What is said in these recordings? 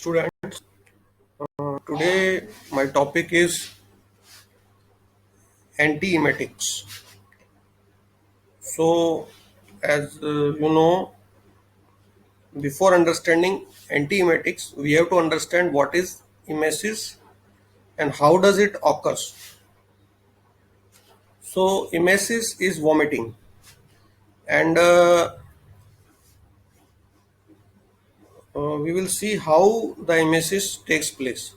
students. Today my topic is antiemetics. So, as you know, before understanding antiemetics, we have to understand what is emesis and how does it occurs. So, emesis is vomiting, and we will see how the emesis takes place.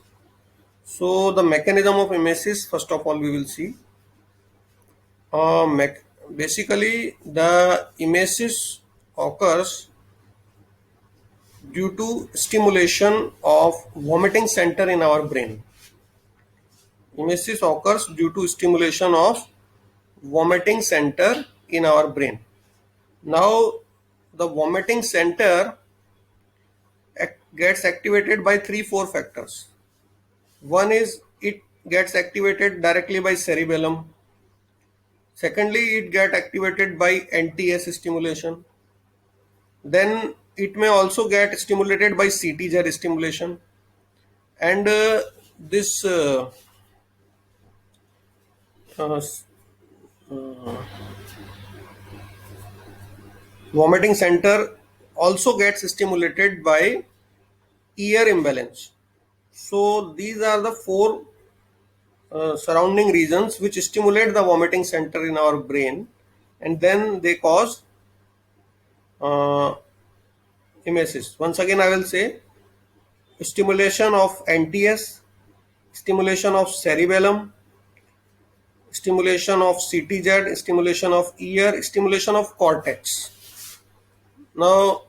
So, the mechanism of emesis, first of all, we will see. Basically, the emesis occurs due to stimulation of vomiting center in our brain. Emesis occurs due to stimulation of vomiting center in our brain. Now, the vomiting center gets activated by 3-4 factors. One is it gets activated directly by cerebellum. Secondly, it gets activated by NTS stimulation. Then it may also get stimulated by CTZ stimulation. And this uh, vomiting center also gets stimulated by ear imbalance. So these are the four surrounding regions which stimulate the vomiting center in our brain, and then they cause uh, emesis. Once again, I will say stimulation of NTS, stimulation of cerebellum, stimulation of CTZ, stimulation of ear, stimulation of cortex. Now,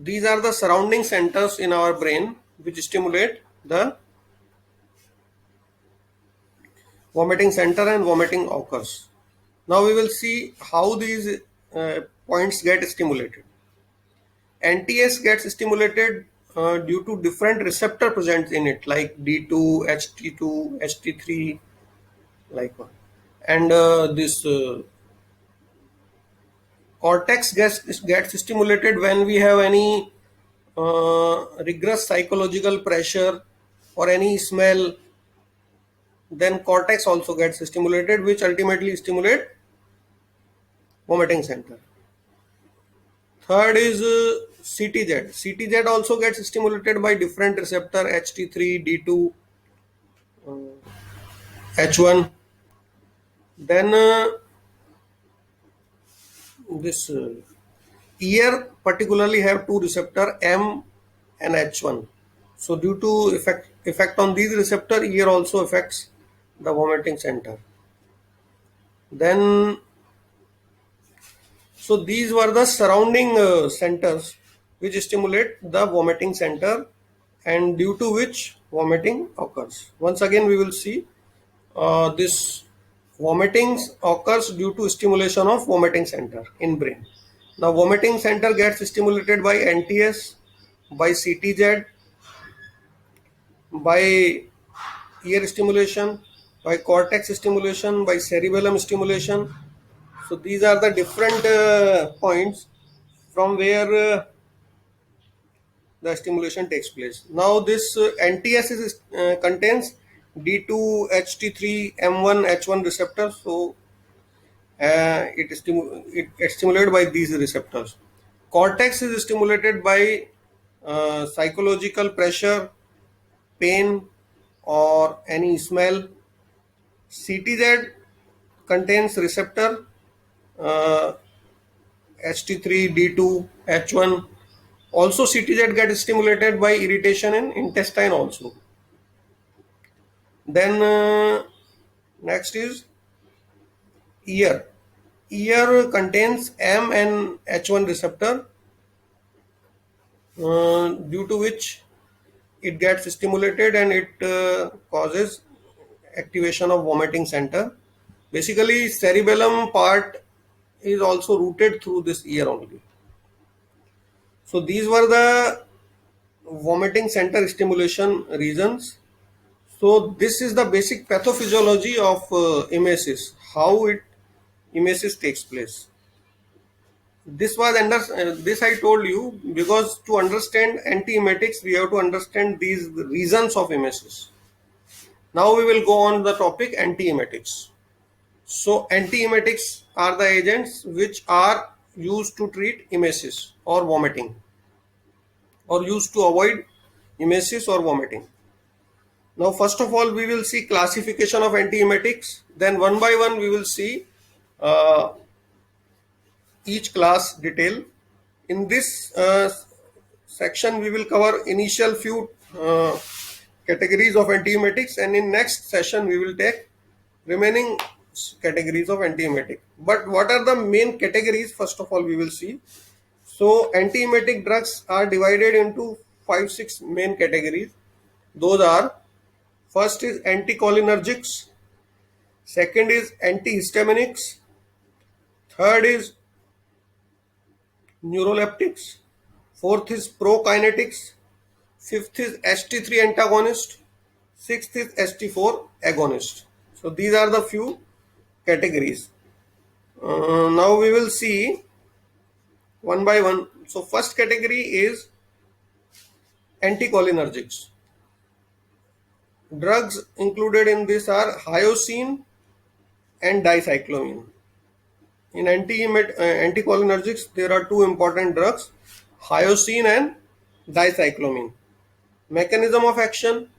these are the surrounding centers in our brain which stimulate the vomiting center and vomiting occurs. Now we will see how these points get stimulated. NTS gets stimulated due to different receptor present in it, like D2, HT2, HT3, like one. And this cortex gets stimulated when we have any rigorous psychological pressure or any smell. Then cortex also gets stimulated, which ultimately stimulate vomiting center. Third is CTZ. CTZ also gets stimulated by different receptor HT3, D2, H1. Then this ear particularly have two receptor M and H1. So due to effect on these receptor, ear also affects the vomiting center. Then so these were the surrounding centers which stimulate the vomiting center and due to which vomiting occurs. Once again, we will see this vomiting occurs due to stimulation of vomiting center in brain. Now, vomiting center gets stimulated by NTS, by CTZ, by ear stimulation, by cortex stimulation, by cerebellum stimulation. So these are the different points from where the stimulation takes place. Now this NTS contains D2, HT3, M1, H1 receptors. So it gets stimulated by these receptors. Cortex is stimulated by psychological pressure, pain, or any smell. CTZ contains receptor uh, HT3, D2, H1. Also, CTZ gets stimulated by irritation in intestine also. Then next is ear. Ear contains M and H1 receptor, due to which it gets stimulated and it causes activation of vomiting center. Basically, cerebellum part is also routed through this ear only. So these were the vomiting center stimulation reasons. So this is the basic pathophysiology of emesis, how emesis takes place. This was under this I told you because to understand antiemetics we have to understand these reasons of emesis. Now we will go on the topic antiemetics. So antiemetics are the agents which are used to treat emesis or vomiting, or used to avoid emesis or vomiting. Now first of all we will see classification of antiemetics, then one by one we will see uh, each class detail. In this section we will cover initial few categories of antiemetics, and in next session we will take remaining categories of antiemetic. But what are the main categories? First of all we will see. So antiemetic drugs are divided into 5-6 main categories. Those are: first is anticholinergics, second is antihistaminics, third is neuroleptics, fourth is prokinetics, fifth is ST3 antagonist, sixth is ST4 agonist. So these are the few categories. Now we will see one by one. So first category is anticholinergics. Drugs included in this are hyoscine and dicyclomine. In anticholinergics, there are two important drugs, hyoscine and dicyclomine. Mechanism of action,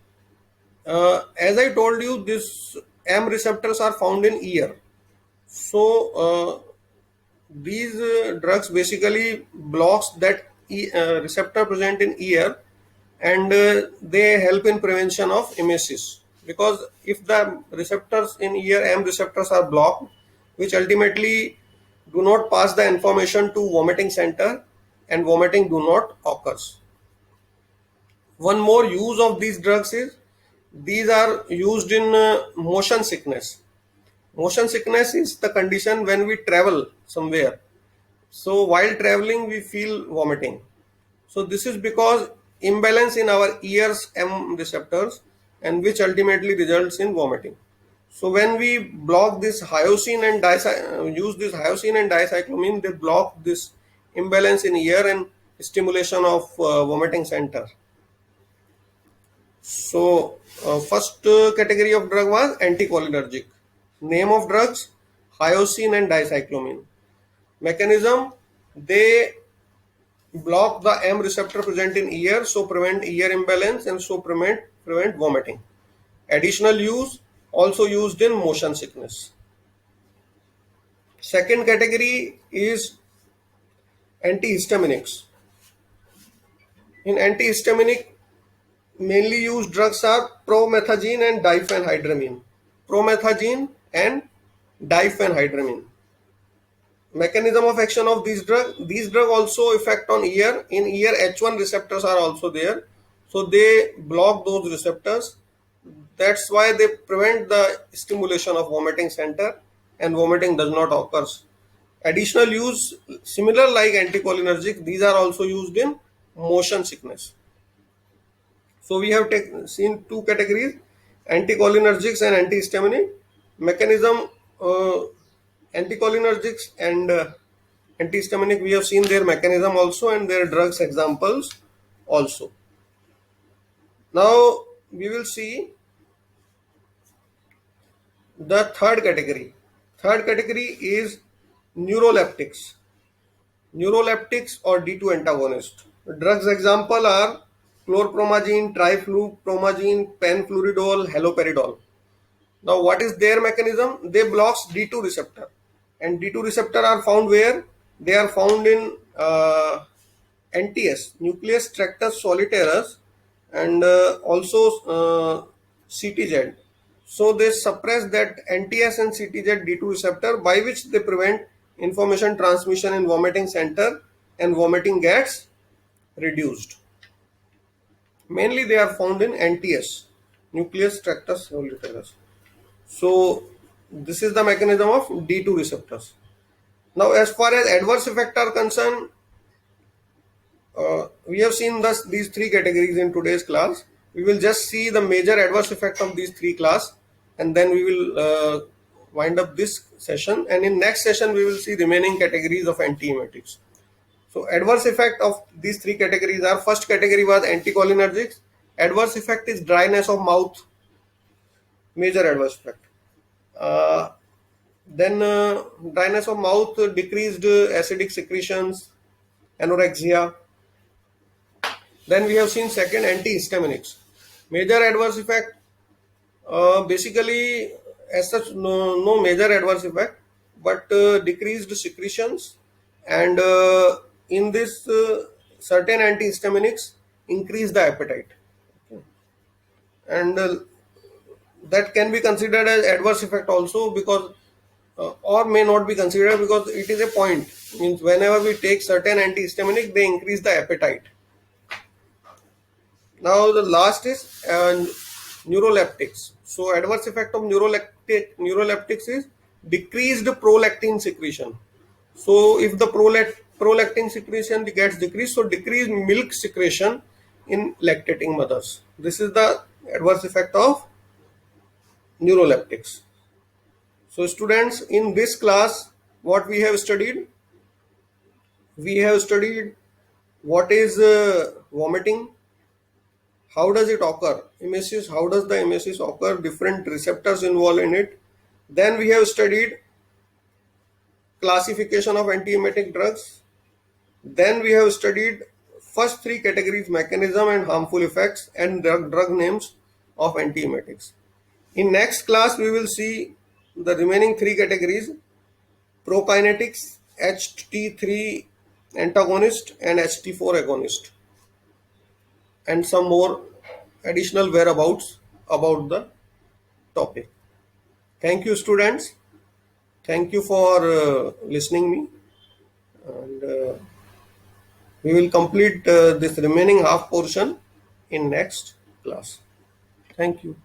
as I told you, this M receptors are found in ear. So these drugs basically blocks that receptor present in ear, and they help in prevention of emesis, because if the receptors in ear M receptors are blocked, which ultimately do not pass the information to vomiting center, and vomiting do not occurs. One more use of these drugs is these are used in motion sickness. Motion sickness is the condition when we travel somewhere. So while traveling we feel vomiting. So this is because imbalance in our ears M receptors, and which ultimately results in vomiting. So when we block this hyoscine and use this hyoscine and dicyclomine, they block this imbalance in ear and stimulation of vomiting center. So first category of drug was anticholinergic. Name of drugs: hyoscine and dicyclomine. Mechanism: they block the M receptor present in ear, so prevent ear imbalance and so prevent vomiting. Additional use: also used in motion sickness. Second category is antihistaminics. In antihistaminic, mainly used drugs are promethazine and diphenhydramine. Promethazine and diphenhydramine. Mechanism of action of these drug also effect on ear. In ear H1 receptors are also there, so they block those receptors. That's why they prevent the stimulation of vomiting center, and vomiting does not occur. Additional use, similar like anticholinergic, these are also used in motion sickness. So we have seen two categories: anticholinergics and antihistaminic. Mechanism, anticholinergics and antihistaminic, we have seen their mechanism also and their drugs examples also. Now we will see the third category. Third category is neuroleptics. Neuroleptics or D2 antagonist. Drugs example are chlorpromazine, triflupromazine, penfluridol, haloperidol. Now what is their mechanism? They blocks D2 receptor, and D2 receptor are found where? They are found in NTS, nucleus tractus solitarius, and also CTZ. So they suppress that NTS and CTZ D2 receptor, by which they prevent information transmission in vomiting center, and vomiting gets reduced. Mainly they are found in NTS, nucleus tractus solitarius. So this is the mechanism of D2 receptors. Now as far as adverse effects are concerned, we have seen these three categories in today's class. We will just see the major adverse effect of these three class, and then we will wind up this session, and in next session we will see remaining categories of antiemetics. So adverse effect of these three categories are: first category was anticholinergics. Adverse effect is dryness of mouth, major adverse effect. Uh, then dryness of mouth, decreased acidic secretions, anorexia. Then we have seen second, antihistaminics. Major adverse effect, basically as such no major adverse effect, but decreased secretions, and in this certain antihistaminics increase the appetite, and that can be considered as adverse effect also, because or may not be considered, because it is a point, means whenever we take certain antihistaminic they increase the appetite. Now the last is neuroleptics. So adverse effect of neuroleptics is decreased prolactin secretion. So if the prolactin secretion gets decreased, so decreased milk secretion in lactating mothers. This is the adverse effect of neuroleptics. So students, in this class what we have studied, we have studied what is vomiting, how does it occur, emesis, how does the emesis occur, different receptors involved in it. Then we have studied classification of antiemetic drugs. Then we have studied first three categories, mechanism and harmful effects, and drug names of antiemetics. In next class we will see the remaining three categories: prokinetics, HT3 antagonist and HT4 agonist, and some more additional whereabouts about the topic. Thank you students. Thank you for listening me, and we will complete this remaining half portion in next class. Thank you.